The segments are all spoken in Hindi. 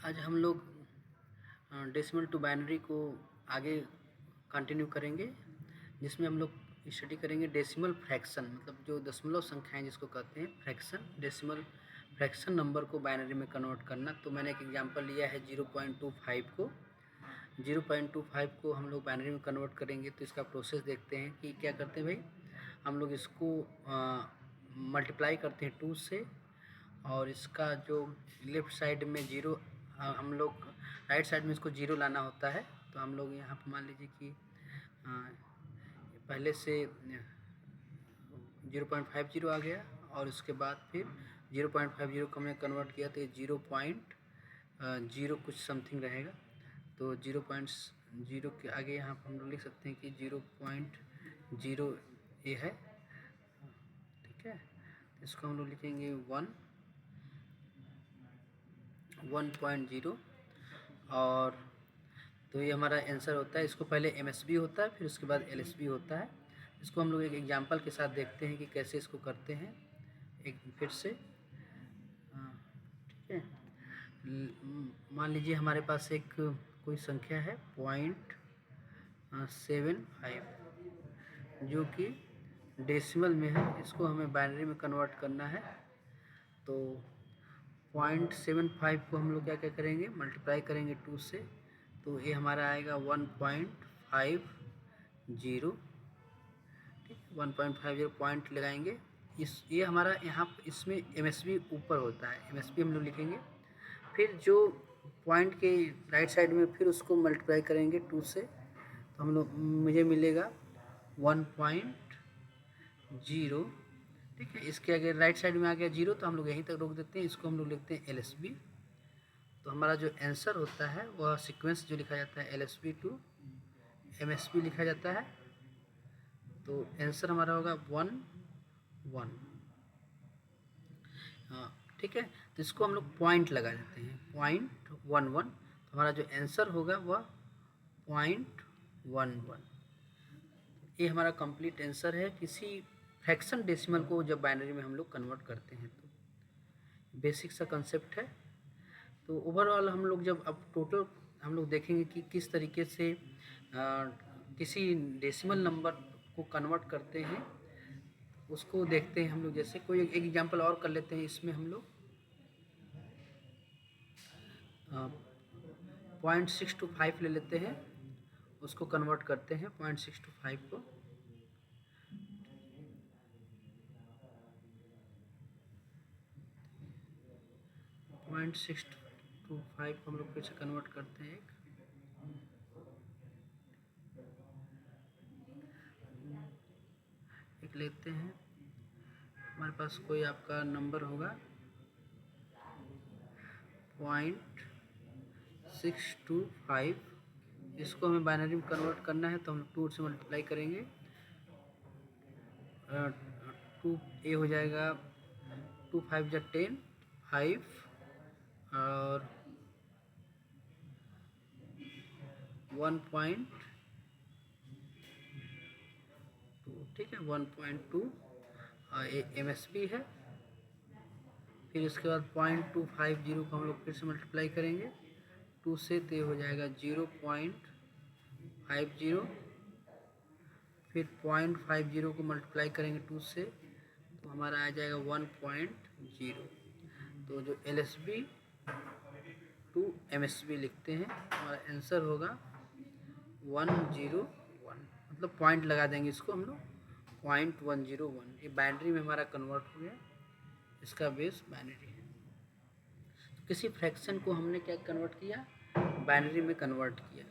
आज हम लोग डेसिमल टू बाइनरी को आगे कंटिन्यू करेंगे, जिसमें हम लोग स्टडी करेंगे डेसिमल फ्रैक्शन, मतलब जो दशमलव संख्याएं जिसको कहते हैं फ्रैक्शन, डेसिमल फ्रैक्शन नंबर को बाइनरी में कन्वर्ट करना। तो मैंने एक एग्जांपल लिया है 0.25 को। 0.25 को हम लोग बाइनरी में कन्वर्ट करेंगे, तो इसका प्रोसेस देखते हैं कि क्या करते हैं भाई। हम लोग इसको मल्टीप्लाई करते हैं 2 से, और इसका जो लेफ़्ट साइड में जीरो, हम लोग राइट साइड में इसको जीरो लाना होता है। तो हम लोग यहाँ पर मान लीजिए कि पहले से 0.50 आ गया, और उसके बाद फिर 0.50 को हमने कन्वर्ट किया, तो ये 0.0 कुछ समथिंग रहेगा। तो 0.0 के आगे यहाँ पर हम लोग लिख सकते हैं कि 0.0 ये है, ठीक है। इसको हम लोग लिखेंगे 1.0, और तो ये हमारा आंसर होता है। इसको पहले MSB होता है, फिर उसके बाद LSB होता है। इसको हम लोग एक एग्जांपल के साथ देखते हैं कि कैसे इसको करते हैं। एक फिर से ठीक है, मान लीजिए हमारे पास एक कोई संख्या है 0.75, जो कि डेसिमल में है। इसको हमें बाइनरी में कन्वर्ट करना है। तो 0.75 को हम लोग क्या क्या करेंगे, मल्टीप्लाई करेंगे 2 से, तो ये हमारा आएगा 1.50, ठीक, 1.50 पॉइंट लगाएंगे। ये हमारा यहाँ इसमें MSB ऊपर होता है, MSB हम लोग लिखेंगे। फिर जो पॉइंट के राइट साइड में फिर उसको मल्टीप्लाई करेंगे 2 से, तो हम लोग मुझे मिलेगा 1.0, ठीक है। इसके आगे राइट साइड में आ गया 0, तो हम लोग यहीं तक रोक देते हैं। इसको हम लोग लिखते हैं LSB। तो हमारा जो आंसर होता है वह सीक्वेंस जो लिखा जाता है LSB टू MSB लिखा जाता है। तो आंसर हमारा होगा 1 ठीक है। तो इसको हम लोग पॉइंट लगा देते हैं 0.11, तो हमारा जो आंसर होगा वह 0.11। ये हमारा कंप्लीट आंसर है किसी फ्रैक्शन डेसिमल को जब बाइनरी में हम लोग कन्वर्ट करते हैं। तो बेसिक सा कंसेप्ट है। तो ओवरऑल हम लोग जब अब टोटल हम लोग देखेंगे कि किस तरीके से किसी डेसिमल नंबर को कन्वर्ट करते हैं, उसको देखते हैं हम लोग। जैसे कोई एक एग्जांपल और कर लेते हैं। इसमें हम लोग 0.625 ले लेते हैं, उसको कन्वर्ट करते हैं 0.625 को। पॉइंट 625 को हम लोग फिर से कन्वर्ट करते हैं। एक लेते हैं, हमारे पास कोई आपका नंबर होगा 0.625, इसको हमें बाइनरी में कन्वर्ट करना है। तो हम 2 से मल्टीप्लाई करेंगे, 2 ये हो जाएगा 2 5 जा 10, 5 और 1.2, ठीक है, 1.2 ये MSB है। फिर इसके बाद 0.250 को हम लोग फिर से मल्टीप्लाई करेंगे 2 से, तो ये हो जाएगा 0.50। फिर 0.50 को मल्टीप्लाई करेंगे 2 से, तो हमारा आ जाएगा 1.0। तो जो LSB टू MSB लिखते हैं, हमारा आंसर होगा 101, मतलब पॉइंट लगा देंगे इसको हम लोग 0.101। ये बाइनरी में हमारा कन्वर्ट हो गया, इसका बेस बाइनरी है। तो किसी फ्रैक्शन को हमने क्या कन्वर्ट किया, बाइनरी में कन्वर्ट किया।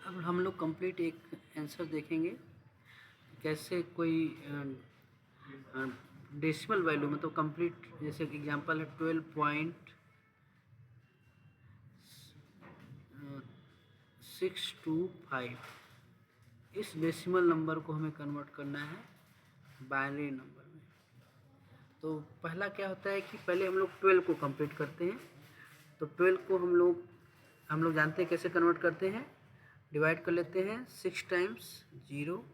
अब हम लोग कंप्लीट एक आंसर देखेंगे, कैसे कोई डेसिमल वैल्यू, मतलब कंप्लीट, जैसे एग्जांपल है 12.625, इस डेसिमल नंबर को हमें कन्वर्ट करना है बाइनरी नंबर में। तो पहला क्या होता है कि पहले हम लोग 12 को कंप्लीट करते हैं। तो 12 को हम लोग जानते हैं कैसे कन्वर्ट करते हैं। डिवाइड कर लेते हैं 6 टाइम्स 0,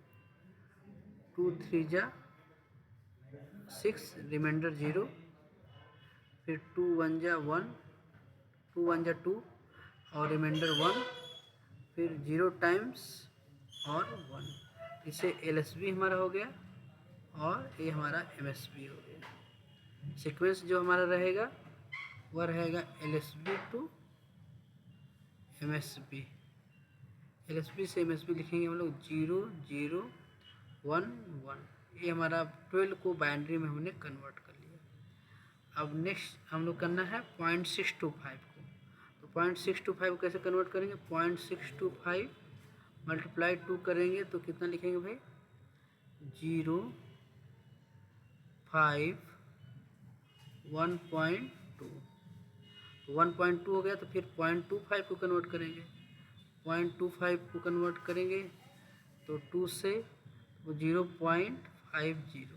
2 3 जा 6 रिमाइंडर 0, फिर 2 1 जा 1, 2 1 जा 2 और रिमाइंडर 1, फिर 0 टाइम्स और 1। इसे LSB हमारा हो गया और ये हमारा MSB हो गया। सीक्वेंस जो हमारा रहेगा वह रहेगा LSB टू MSB। LSB से MSB लिखेंगे हम लोग 0 0 1 1। ये हमारा 12 को बाइनरी में हमने कन्वर्ट कर लिया। अब नेक्स्ट हम लोग करना है 0.625 को। तो 0.625 कैसे कन्वर्ट करेंगे? 0.625 मल्टीप्लाई 2 करेंगे तो कितना लिखेंगे भाई? 0 5 1.2। 1.2 हो गया तो फिर 0.25 को कन्वर्ट करेंगे। 0.25 को कन्वर्ट करेंगे तो 2 से 0.50।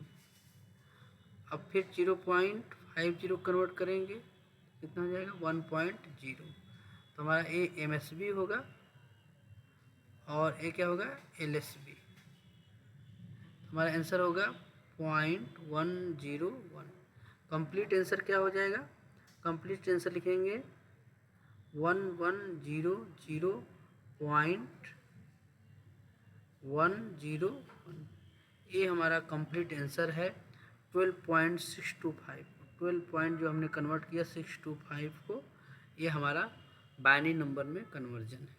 अब फिर 0.50 कन्वर्ट करेंगे, कितना हो जाएगा? 1.0। तो हमारा ये MSB होगा और ये क्या होगा? LSB। हमारा आंसर होगा 0.101। कंप्लीट आंसर क्या हो जाएगा? कंप्लीट आंसर लिखेंगे 1100.101। ये हमारा कंप्लीट आंसर है 12.625। 12 पॉइंट जो हमने कन्वर्ट किया 625 को, ये हमारा बाइनरी नंबर में कन्वर्जन है।